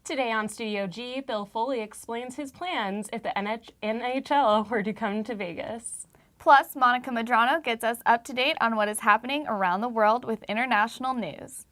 Today on Studio G, Bill Foley explains his plans if the NHL were to come to Vegas. Plus, Monica Madrano gets us up to date on what is happening around the world with international news.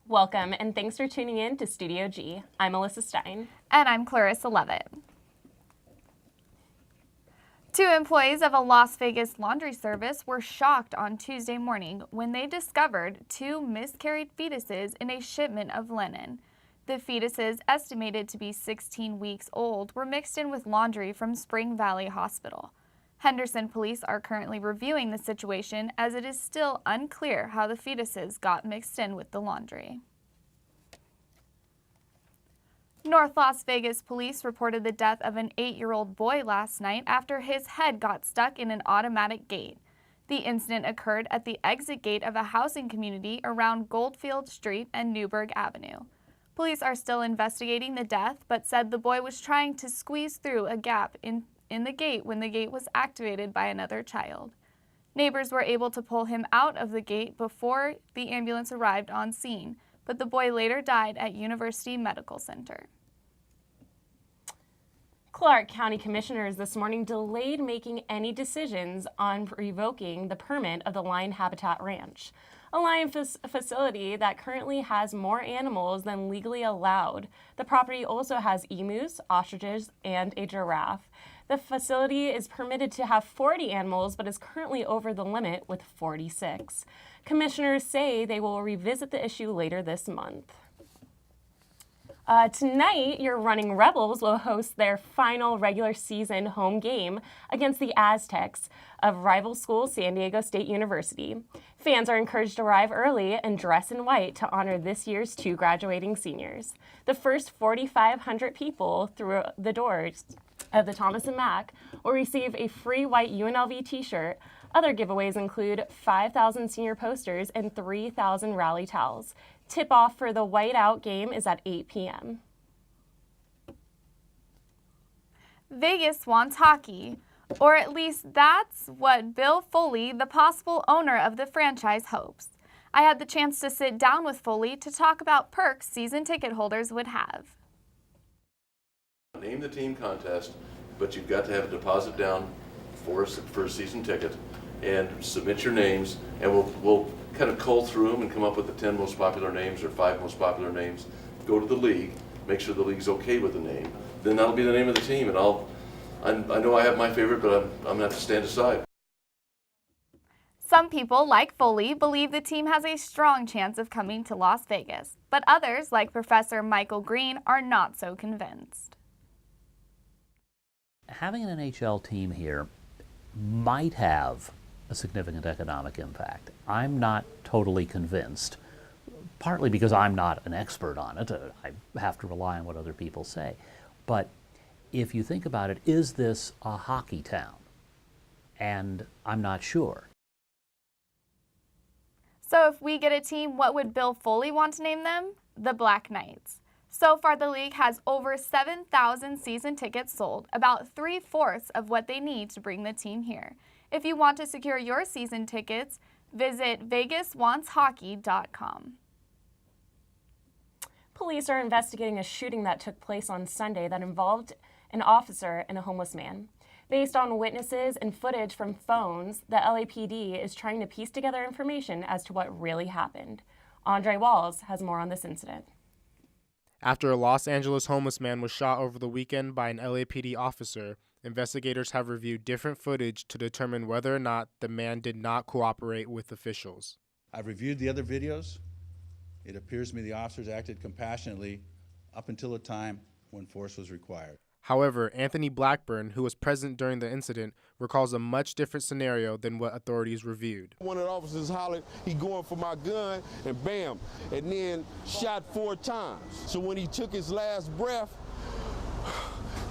Welcome, and thanks for tuning in to Studio G. I'm Alyssa Stein. And I'm Clarissa Levitt. Two employees of a Las Vegas laundry service were shocked on Tuesday morning when they discovered two miscarried fetuses in a shipment of linen. The fetuses, estimated to be 16 weeks old, were mixed in with laundry from Spring Valley Hospital. Henderson police are currently reviewing the situation as it is still unclear how the fetuses got mixed in with the laundry. North Las Vegas police reported the death of an 8-year-old boy last night after his head got stuck in an automatic gate. The incident occurred at the exit gate of a housing community around Goldfield Street and Newburgh Avenue. Police are still investigating the death, but said the boy was trying to squeeze through a gap in the gate when the gate was activated by another child. Neighbors were able to pull him out of the gate before the ambulance arrived on scene, but the boy later died at University Medical Center. Clark County Commissioners this morning delayed making any decisions on revoking the permit of the Lion Habitat Ranch, a lion facility that currently has more animals than legally allowed. The property also has emus, ostriches, and a giraffe. The facility is permitted to have 40 animals, but is currently over the limit with 46. Commissioners say they will revisit the issue later this month. Tonight, your Running Rebels will host their final regular season home game against the Aztecs of rival school San Diego State University. Fans are encouraged to arrive early and dress in white to honor this year's two graduating seniors. The first 4,500 people through the doors of the Thomas & Mack will receive a free white UNLV t-shirt. Other giveaways include 5,000 senior posters and 3,000 rally towels. Tip-off for the whiteout game is at 8 p.m. Vegas wants hockey, or at least that's what Bill Foley, the possible owner of the franchise, hopes. I had the chance to sit down with Foley to talk about perks season ticket holders would have. Name the team contest, but you've got to have a deposit down for a season ticket and submit your names, and we'll kind of cull through them and come up with the 10 most popular names or 5 most popular names. Go to the league, make sure the league's okay with the name. Then that'll be the name of the team, and I know I have my favorite, but I'm gonna have to stand aside. Some people, like Foley, believe the team has a strong chance of coming to Las Vegas, but others, like Professor Michael Green, are not so convinced. Having an NHL team here might have a significant economic impact. I'm not totally convinced, partly because I'm not an expert on it. I have to rely on what other people say. But if you think about it, is this a hockey town? And I'm not sure. So if we get a team, what would Bill Foley want to name them? The Black Knights. So far, the league has over 7,000 season tickets sold, about 3/4 of what they need to bring the team here. If you want to secure your season tickets, visit vegaswantshockey.com. Police are investigating a shooting that took place on Sunday that involved an officer and a homeless man. Based on witnesses and footage from phones, the LAPD is trying to piece together information as to what really happened. Andre Walls has more on this incident. After a Los Angeles homeless man was shot over the weekend by an LAPD officer, investigators have reviewed different footage to determine whether or not the man did not cooperate with officials. I've reviewed the other videos. It appears to me the officers acted compassionately up until a time when force was required. However, Anthony Blackburn, who was present during the incident, recalls a much different scenario than what authorities reviewed. One of the officers hollered, he going for my gun, and bam, and then shot 4 times. So when he took his last breath,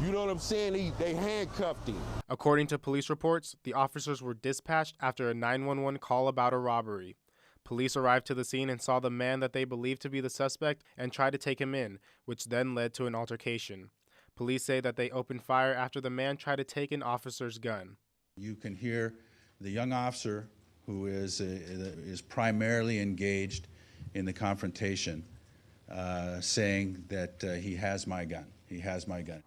You know what I'm saying? They handcuffed him. According to police reports, the officers were dispatched after a 911 call about a robbery. Police arrived to the scene and saw the man that they believed to be the suspect and tried to take him in, which then led to an altercation. Police say that they opened fire after the man tried to take an officer's gun. You can hear the young officer, who is primarily engaged in the confrontation, saying that he has my gun. He has my gun.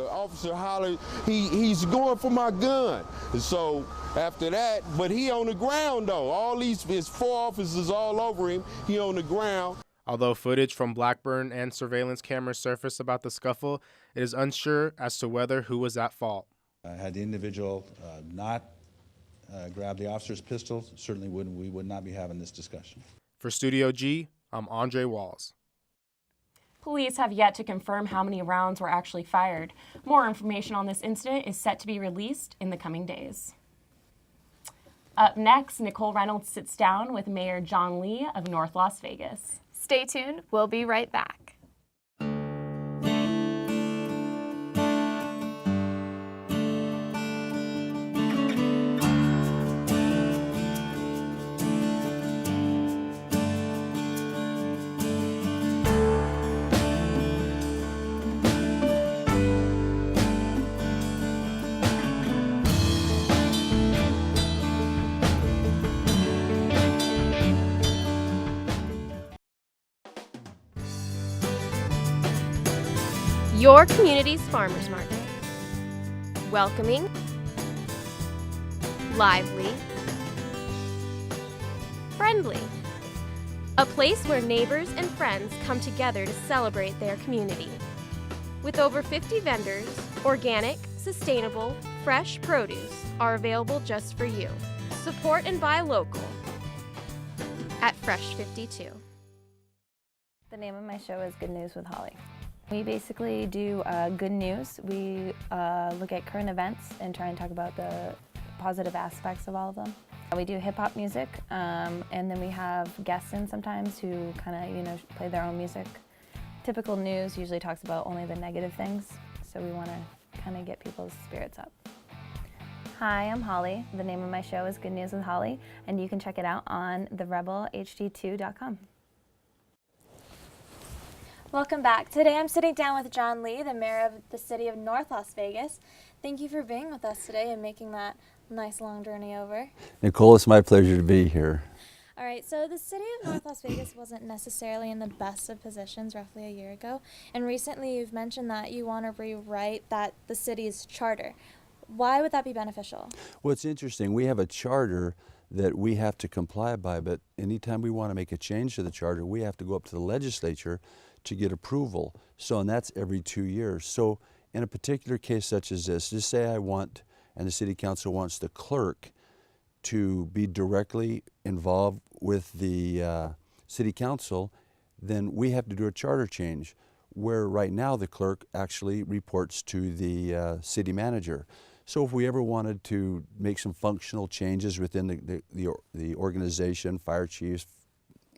Officer hollered, he's going for my gun. And so after that, but he on the ground though. All his 4 officers all over him. He on the ground. Although footage from Blackburn and surveillance cameras surfaced about the scuffle, it is unsure as to whether who was at fault. Had the individual not grabbed the officer's pistol, certainly we would not be having this discussion. For Studio G, I'm Andre Walls. Police have yet to confirm how many rounds were actually fired. More information on this incident is set to be released in the coming days. Up next, Nicole Reynolds sits down with Mayor John Lee of North Las Vegas. Stay tuned. We'll be right back. Your community's farmers market. Welcoming, lively, friendly. A place where neighbors and friends come together to celebrate their community. With over 50 vendors, organic, sustainable, fresh produce are available just for you. Support and buy local at Fresh 52. The name of my show is Good News with Holly. We basically do good news. We look at current events and try and talk about the positive aspects of all of them. We do hip-hop music, and then we have guests in sometimes who kind of, play their own music. Typical news usually talks about only the negative things, so we want to kind of get people's spirits up. Hi, I'm Holly. The name of my show is Good News with Holly, and you can check it out on therebelhd2.com. Welcome back. Today I'm sitting down with John Lee, the mayor of the city of North Las Vegas. Thank you for being with us today and making that nice long journey over. Nicole, it's my pleasure to be here. All right, so the city of North Las Vegas wasn't necessarily in the best of positions roughly a year ago, and recently you've mentioned that you want to rewrite the city's charter. Why would that be beneficial? Well, it's interesting. We have a charter that we have to comply by, but anytime we want to make a change to the charter, we have to go up to the legislature to get approval. So, and that's every 2 years. So in a particular case such as this, just say I want, and the city council wants the clerk to be directly involved with the city council, then we have to do a charter change, where right now the clerk actually reports to the city manager. So if we ever wanted to make some functional changes within the organization, fire chiefs,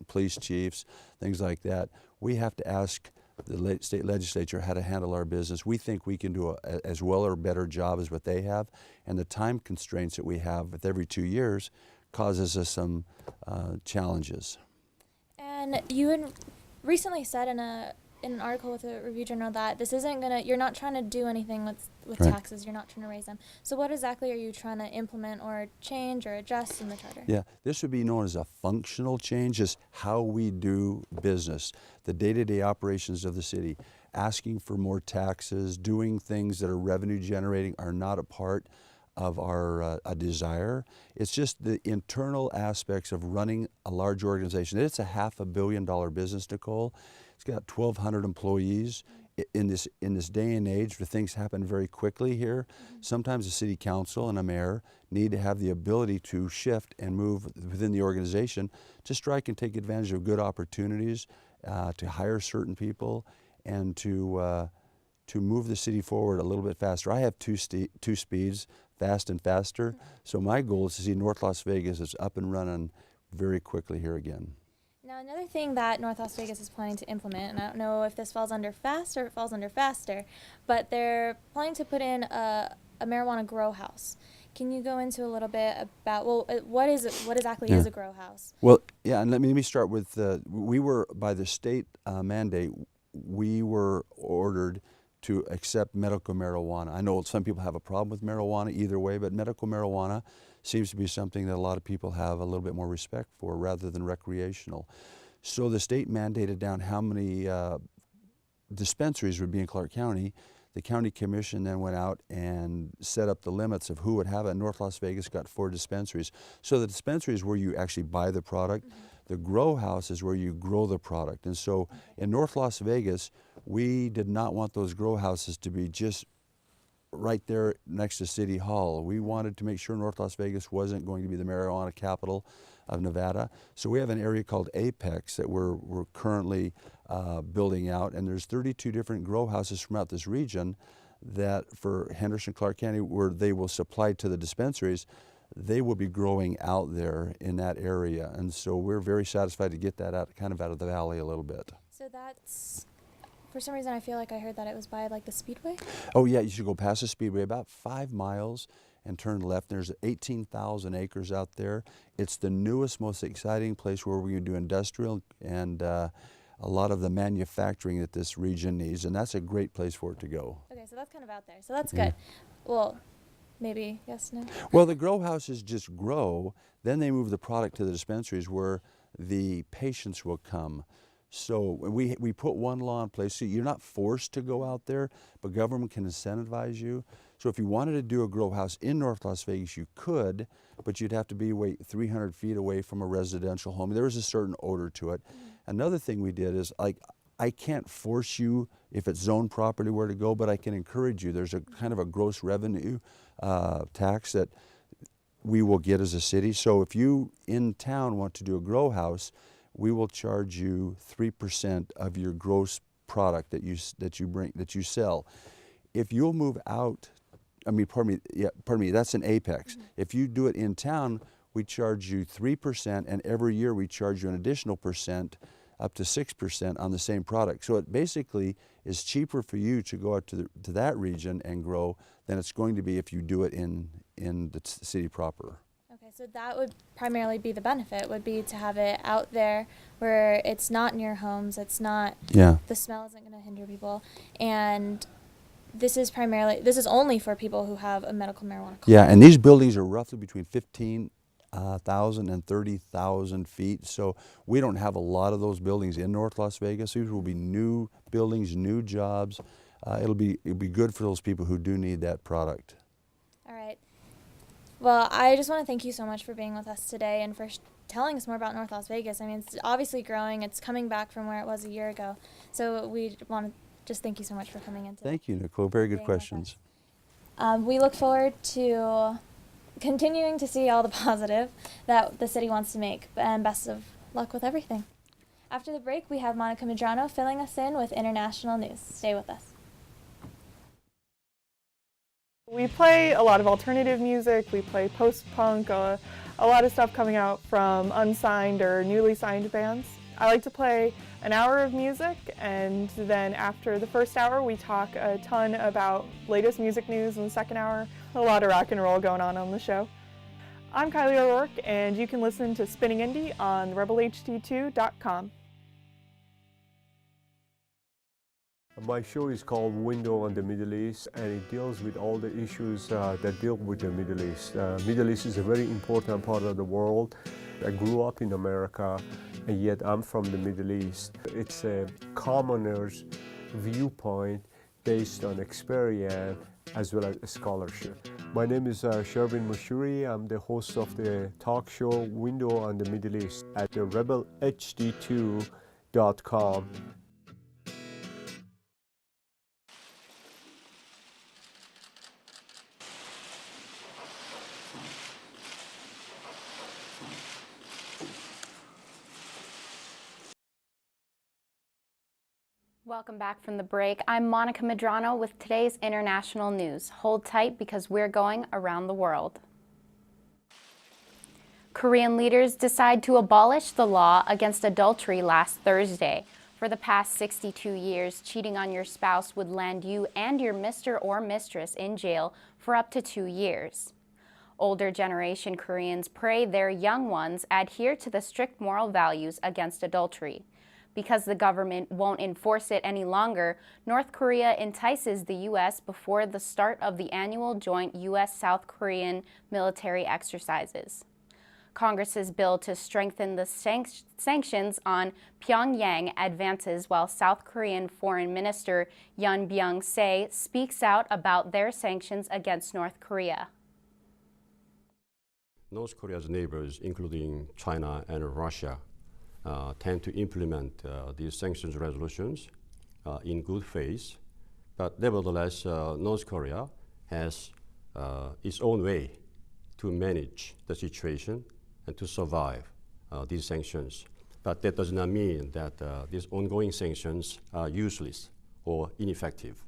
police chiefs, things like that, we have to ask the state legislature how to handle our business. We think we can do as well or better job as what they have, and the time constraints that we have with every 2 years causes us some challenges. And you had recently said in an article with a review journal that this isn't you're not trying to do anything with Right. taxes, you're not trying to raise them. So what exactly are you trying to implement or change or adjust in the charter? Yeah, this would be known as a functional change, is how we do business, the day-to-day operations of the city. Asking for more taxes, doing things that are revenue generating are not a part of our a desire. It's just the internal aspects of running a large organization. It's a $500 million business, Nicole. It's got 1,200 employees. In this day and age where things happen very quickly here, sometimes the city council and a mayor need to have the ability to shift and move within the organization to strike and take advantage of good opportunities, to hire certain people, and to move the city forward a little bit faster. I have two speeds, fast and faster. So my goal is to see North Las Vegas is up and running very quickly here again. Now, another thing that North Las Vegas is planning to implement, and I don't know if this falls under FAST or if it falls under FASTer, but they're planning to put in a marijuana grow house. Can you go into a little bit about, well, what exactly is a grow house? Well, yeah, and let me start with, we were, by the state mandate, we were ordered to accept medical marijuana. I know some people have a problem with marijuana either way, but medical marijuana seems to be something that a lot of people have a little bit more respect for rather than recreational. So the state mandated down how many dispensaries would be in Clark County. The county commission then went out and set up the limits of who would have it. North Las Vegas got 4 dispensaries. So the dispensary is where you actually buy the product. The grow house is where you grow the product. And so in North Las Vegas, we did not want those grow houses to be just right there next to City Hall. We wanted to make sure North Las Vegas wasn't going to be the marijuana capital of Nevada. So we have an area called Apex that we're currently building out, and there's 32 different grow houses throughout this region that for Henderson, Clark County, where they will supply to the dispensaries. They will be growing out there in that area, and so we're very satisfied to get that out, kind of out of the valley a little bit. So that's, for some reason I feel like I heard that it was by like the Speedway? Oh yeah, you should go past the Speedway about 5 miles and turn left. There's 18,000 acres out there. It's the newest, most exciting place where we can do industrial and a lot of the manufacturing that this region needs, and that's a great place for it to go. Okay, so that's kind of out there. So that's good. Well, maybe, yes, no? Well, the grow houses just grow, then they move the product to the dispensaries where the patients will come. So we put one law in place, so you're not forced to go out there, but government can incentivize you. So if you wanted to do a grow house in North Las Vegas, you could, but you'd have to be 300 feet away from a residential home. There is a certain odor to it. Another thing we did is, like, I can't force you if it's zoned property where to go, but I can encourage you. There's a kind of a gross revenue tax that we will get as a city. So if you in town want to do a grow house, we will charge you 3% of your gross product that you sell. If you'll move out, pardon me, that's an Apex. If you do it in town, we charge you 3%, and every year we charge you an additional percent, up to 6% on the same product. So it basically is cheaper for you to go out to that region and grow than it's going to be if you do it in the city proper. Okay, so that would primarily be the benefit, would be to have it out there where it's not near homes, it's not, the smell isn't going to hinder people, and this is only for people who have a medical marijuana card. Yeah, and these buildings are roughly between 15,000 and 30,000 feet, so we don't have a lot of those buildings in North Las Vegas. These will be new buildings, new jobs. It'll be good for those people who do need that product. All right. Well, I just want to thank you so much for being with us today and for telling us more about North Las Vegas. I mean, it's obviously growing. It's coming back from where it was a year ago. So we want to just thank you so much for coming in today. Thank you, Nicole. Very good questions. We look forward to continuing to see all the positive that the city wants to make, and best of luck with everything. After the break, we have Monica Medrano filling us in with international news. Stay with us. We play a lot of alternative music, we play post-punk, a lot of stuff coming out from unsigned or newly signed bands. I like to play an hour of music, and then after the first hour we talk a ton about latest music news in the second hour. A lot of rock and roll going on the show. I'm Kylie O'Rourke, and you can listen to Spinning Indie on rebelht2.com. My show is called Window on the Middle East, and it deals with all the issues that deal with the Middle East. Middle East is a very important part of the world. I grew up in America, and yet I'm from the Middle East. It's a commoner's viewpoint based on experience as well as scholarship. My name is Shervin Mushuri. I'm the host of the talk show Window on the Middle East at the rebelht2.com. Welcome back from the break. I'm Monica Medrano with today's international news. Hold tight because we're going around the world. Korean leaders decide to abolish the law against adultery last Thursday. For the past 62 years, cheating on your spouse would land you and your Mr. or Mistress in jail for up to 2 years. Older generation Koreans pray their young ones adhere to the strict moral values against adultery. Because the government won't enforce it any longer, North Korea entices the U.S. before the start of the annual joint U.S.-South Korean military exercises. Congress's bill to strengthen the sanctions on Pyongyang advances while South Korean Foreign Minister Yoon Byung-se speaks out about their sanctions against North Korea. North Korea's neighbors, including China and Russia, tend to implement these sanctions resolutions in good faith. But nevertheless, North Korea has its own way to manage the situation and to survive these sanctions. But that does not mean that these ongoing sanctions are useless or ineffective.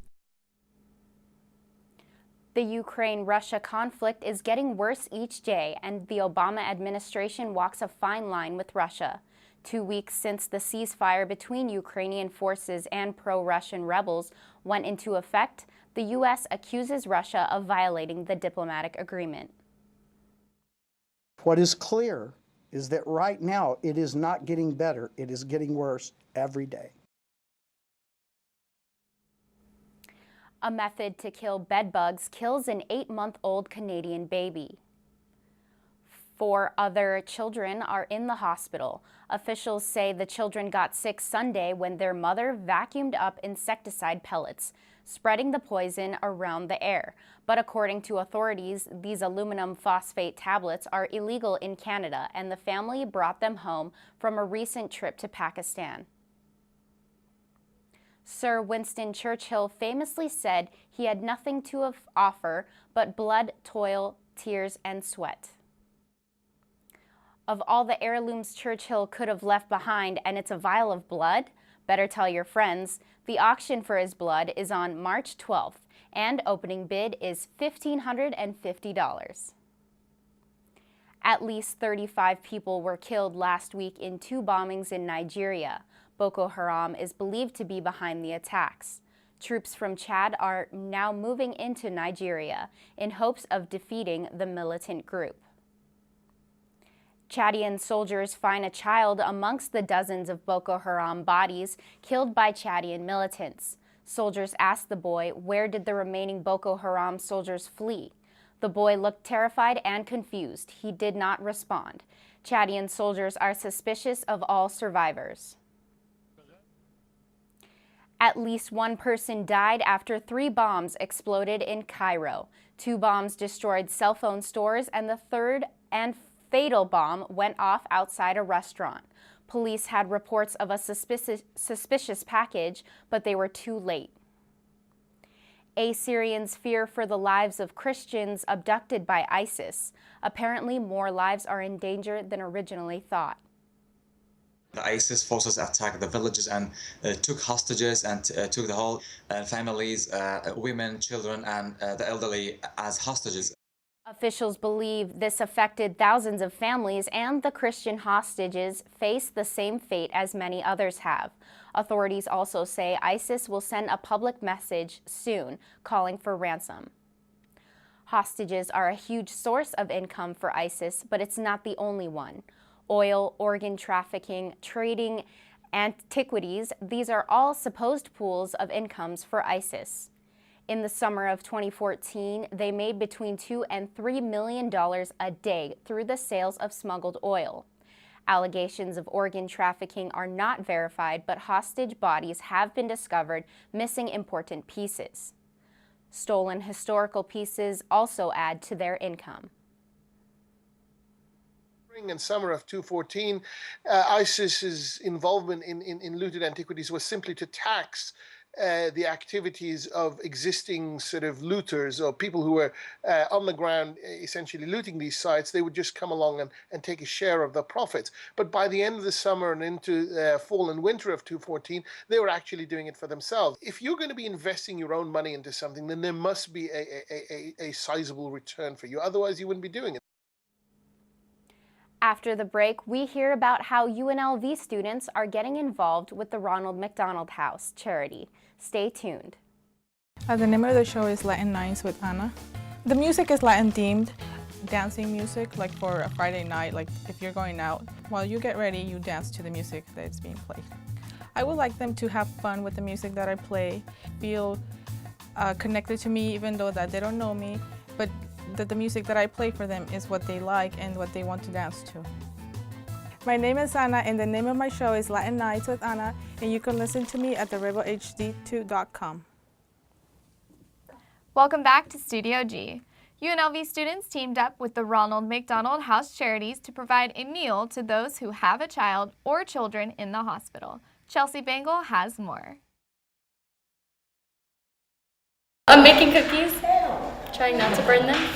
The Ukraine-Russia conflict is getting worse each day, and the Obama administration walks a fine line with Russia. 2 weeks since the ceasefire between Ukrainian forces and pro-Russian rebels went into effect, the U.S. accuses Russia of violating the diplomatic agreement. What is clear is that right now it is not getting better, it is getting worse every day. A method to kill bedbugs kills an 8-month-old Canadian baby. 4 other children are in the hospital. Officials say the children got sick Sunday when their mother vacuumed up insecticide pellets, spreading the poison around the air. But according to authorities, these aluminum phosphate tablets are illegal in Canada, and the family brought them home from a recent trip to Pakistan. Sir Winston Churchill famously said he had nothing to offer but blood, toil, tears, and sweat. Of all the heirlooms Churchill could have left behind, and it's a vial of blood, better tell your friends, the auction for his blood is on March 12th, and opening bid is $1,550. At least 35 people were killed last week in 2 bombings in Nigeria. Boko Haram is believed to be behind the attacks. Troops from Chad are now moving into Nigeria in hopes of defeating the militant group. Chadian soldiers find a child amongst the dozens of Boko Haram bodies killed by Chadian militants. Soldiers asked the boy, where did the remaining Boko Haram soldiers flee? The boy looked terrified and confused. He did not respond. Chadian soldiers are suspicious of all survivors. At least 1 person died after 3 bombs exploded in Cairo. 2 bombs destroyed cell phone stores, and the third and fatal bomb went off outside a restaurant. Police had reports of a suspicious package, but they were too late. Syrians fear for the lives of Christians abducted by ISIS. Apparently, more lives are in danger than originally thought. The ISIS forces attacked the villages and took hostages and took the whole families, women, children, and the elderly as hostages. Officials believe this affected thousands of families, and the Christian hostages face the same fate as many others have. Authorities also say ISIS will send a public message soon calling for ransom. Hostages are a huge source of income for ISIS, but it's not the only one. Oil, organ trafficking, trading, antiquities, these are all supposed pools of incomes for ISIS. In the summer of 2014, they made between $2 and $3 million a day through the sales of smuggled oil. Allegations of organ trafficking are not verified, but hostage bodies have been discovered missing important pieces. Stolen historical pieces also add to their income. Spring and summer of 2014, ISIS's involvement in looted antiquities was simply to tax the activities of existing sort of looters or people who were on the ground essentially looting these sites. They would just come along and take a share of the profits. But by the end of the summer and into fall and winter of 2014, they were actually doing it for themselves. If you're going to be investing your own money into something, then there must be a sizable return for you. Otherwise, you wouldn't be doing it. After the break, we hear about how UNLV students are getting involved with the Ronald McDonald House charity. Stay tuned. The name of the show is Latin Nights with Anna. The music is Latin themed, dancing music, like for a Friday night, like if you're going out. While you get ready, you dance to the music that is being played. I would like them to have fun with the music that I play, feel connected to me even though that they don't know me, but that the music that I play for them is what they like and what they want to dance to. My name is Anna and the name of my show is Latin Nights with Anna, and you can listen to me at therebelhd2.com. Welcome back to Studio G. UNLV students teamed up with the Ronald McDonald House Charities to provide a meal to those who have a child or children in the hospital. Chelsea Bangle has more. I'm making cookies, trying not to burn them.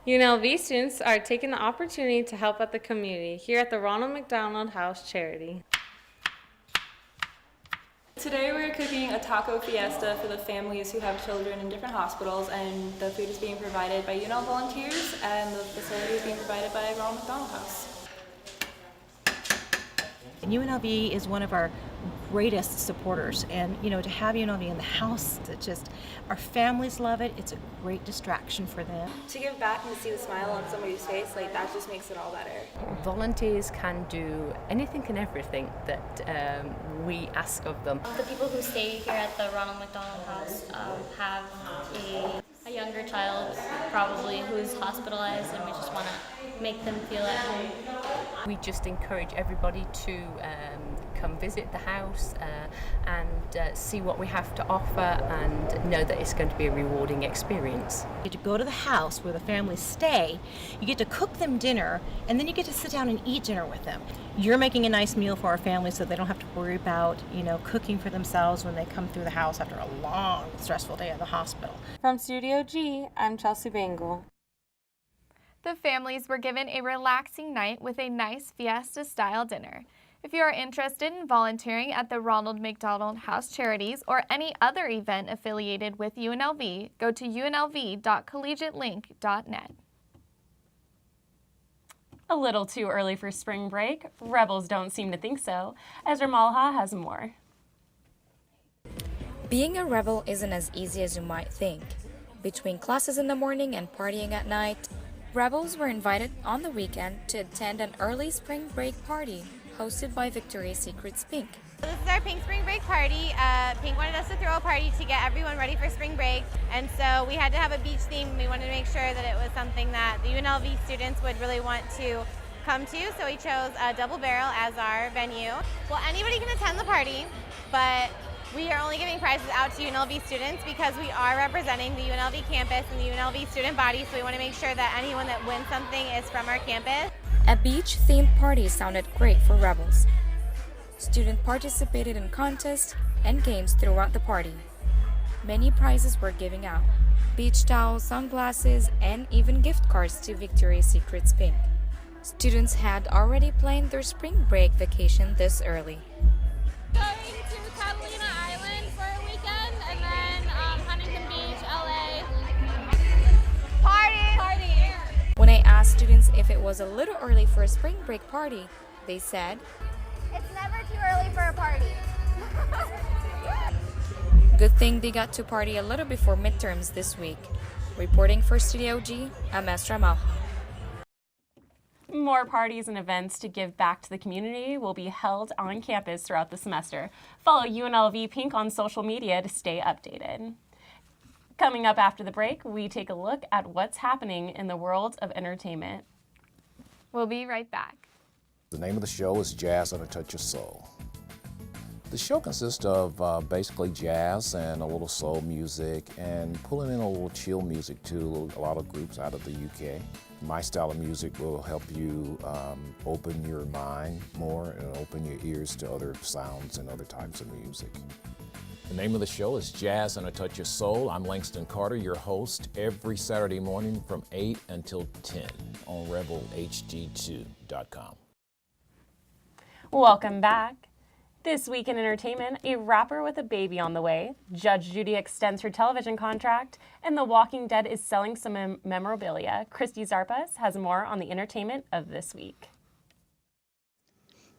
UNLV students are taking the opportunity to help out the community here at the Ronald McDonald House Charity. Today we're cooking a taco fiesta for the families who have children in different hospitals, and the food is being provided by UNL volunteers and the facility is being provided by Ronald McDonald House. UNLV is one of our greatest supporters, and to have UNLV in the house, our families love it. It's a great distraction for them. To give back and to see the smile on somebody's face, that just makes it all better. Volunteers can do anything and everything that we ask of them. The people who stay here at the Ronald McDonald House have a younger child probably who's hospitalized, and we just want to make them feel at home. We just encourage everybody to come visit the house and see what we have to offer and know that it's going to be a rewarding experience. You get to go to the house where the families stay, you get to cook them dinner, and then you get to sit down and eat dinner with them. You're making a nice meal for our families so they don't have to worry about, cooking for themselves when they come through the house after a long, stressful day at the hospital. From Studio G, I'm Chelsea Bangle. The families were given a relaxing night with a nice fiesta-style dinner. If you are interested in volunteering at the Ronald McDonald House Charities or any other event affiliated with UNLV, go to unlv.collegiatelink.net. A little too early for spring break? Rebels don't seem to think so. Ezra Malha has more. Being a rebel isn't as easy as you might think. Between classes in the morning and partying at night, rebels were invited on the weekend to attend an early spring break party hosted by Victoria's Secret's Pink. This is our Pink Spring Break party. Pink wanted us to throw a party to get everyone ready for spring break, and so we had to have a beach theme. We wanted to make sure that it was something that the UNLV students would really want to come to, so we chose Double Barrel as our venue. Well, anybody can attend the party, but we are only giving prizes out to UNLV students because we are representing the UNLV campus and the UNLV student body, so we want to make sure that anyone that wins something is from our campus. A beach-themed party sounded great for Rebels. Students participated in contests and games throughout the party. Many prizes were given out: beach towels, sunglasses, and even gift cards to Victoria's Secret's Pink. Students had already planned their spring break vacation this early. Going to Catalina Island for a weekend, and then Huntington Beach, LA. Party! When I asked students if it was a little early for a spring break party, they said, It's never too early for a party. good thing they got to party a little before midterms this week. Reporting for Studio G, I'm Estra Malha. More parties and events to give back to the community will be held on campus throughout the semester. Follow UNLV Pink on social media to stay updated. Coming up after the break, we take a look at what's happening in the world of entertainment. We'll be right back. The name of the show is Jazz on a Touch of Soul. The show consists of basically jazz and a little soul music and pulling in a little chill music too, a lot of groups out of the UK. My style of music will help you open your mind more and open your ears to other sounds and other types of music. The name of the show is Jazz and a Touch of Soul. I'm Langston Carter, your host, every Saturday morning from 8 until 10 on rebelhd2.com. Welcome back. This week in entertainment, a rapper with a baby on the way, Judge Judy extends her television contract, and The Walking Dead is selling some memorabilia. Christy Zarpas has more on the entertainment of this week.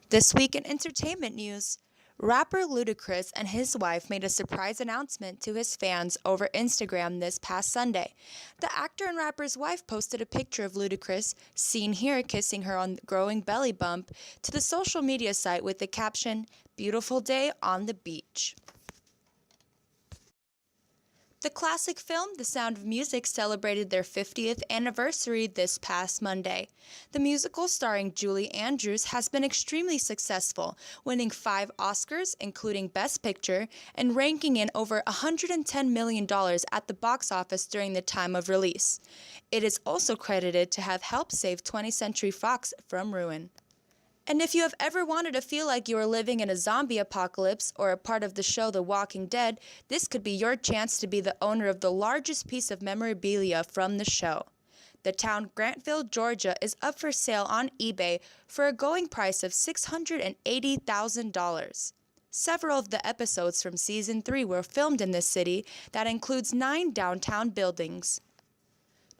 This week in entertainment news, rapper Ludacris and his wife made a surprise announcement to his fans over Instagram this past Sunday. The actor and rapper's wife posted a picture of Ludacris, seen here kissing her on the growing belly bump, to the social media site with the caption, "Beautiful day on the beach." The classic film The Sound of Music celebrated their 50th anniversary this past Monday. The musical starring Julie Andrews has been extremely successful, winning 5 Oscars, including Best Picture, and ranking in over $110 million at the box office during the time of release. It is also credited to have helped save 20th Century Fox from ruin. And if you have ever wanted to feel like you are living in a zombie apocalypse or a part of the show The Walking Dead, this could be your chance to be the owner of the largest piece of memorabilia from the show. The town Grantville, Georgia is up for sale on eBay for a going price of $680,000. Several of the episodes from Season 3 were filmed in this city that includes 9 downtown buildings.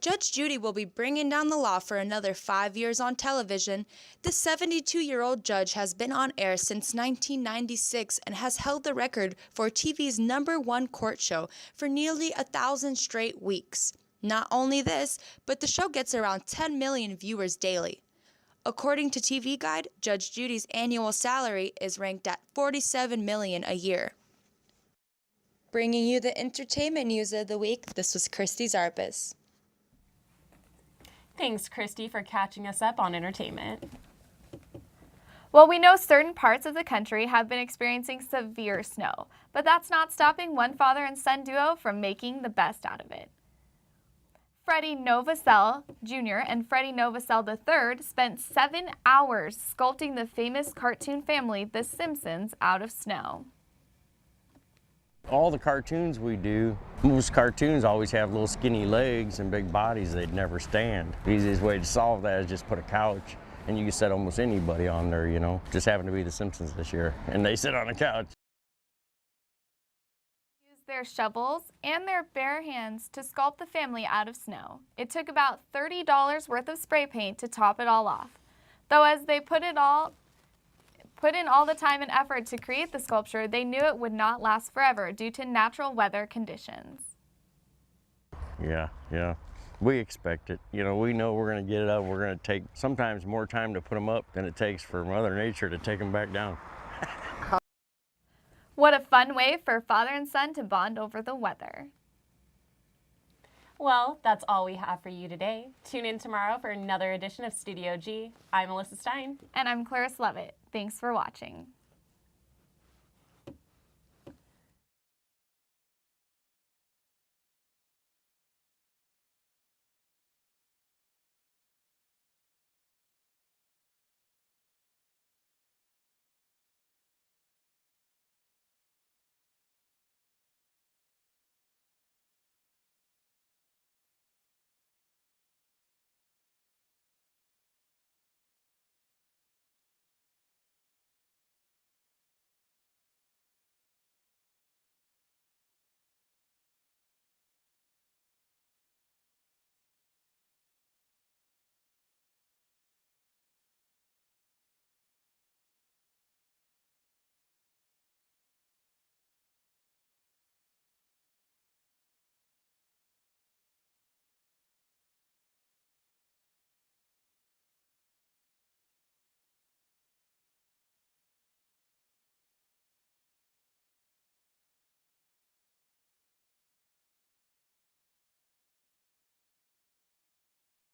Judge Judy will be bringing down the law for another 5 years on television. The 72-year-old judge has been on air since 1996 and has held the record for TV's #1 court show for nearly 1,000 straight weeks. Not only this, but the show gets around 10 million viewers daily. According to TV Guide, Judge Judy's annual salary is ranked at $47 million a year. Bringing you the entertainment news of the week, this was Christy Zarpis. Thanks, Christy, for catching us up on entertainment. Well, we know certain parts of the country have been experiencing severe snow, but that's not stopping one father and son duo from making the best out of it. Freddie Novosel Jr. and Freddie Novosel III spent 7 hours sculpting the famous cartoon family, The Simpsons, out of snow. All the cartoons we do, most cartoons always have little skinny legs and big bodies. They'd never stand. The easiest way to solve that is just put a couch and you can set almost anybody on there, you know. Just happened to be the Simpsons this year and they sit on a couch. Used their shovels and their bare hands to sculpt the family out of snow. It took about $30 worth of spray paint to top it all off. Though as they put in all the time and effort to create the sculpture, they knew it would not last forever due to natural weather conditions. Yeah. We expect it. You know, we know we're going to get it up. We're going to take sometimes more time to put them up than it takes for Mother Nature to take them back down. What a fun way for father and son to bond over the weather. Well, that's all we have for you today. Tune in tomorrow for another edition of Studio G. I'm Melissa Stein. And I'm Clarice Levitt. Thanks for watching.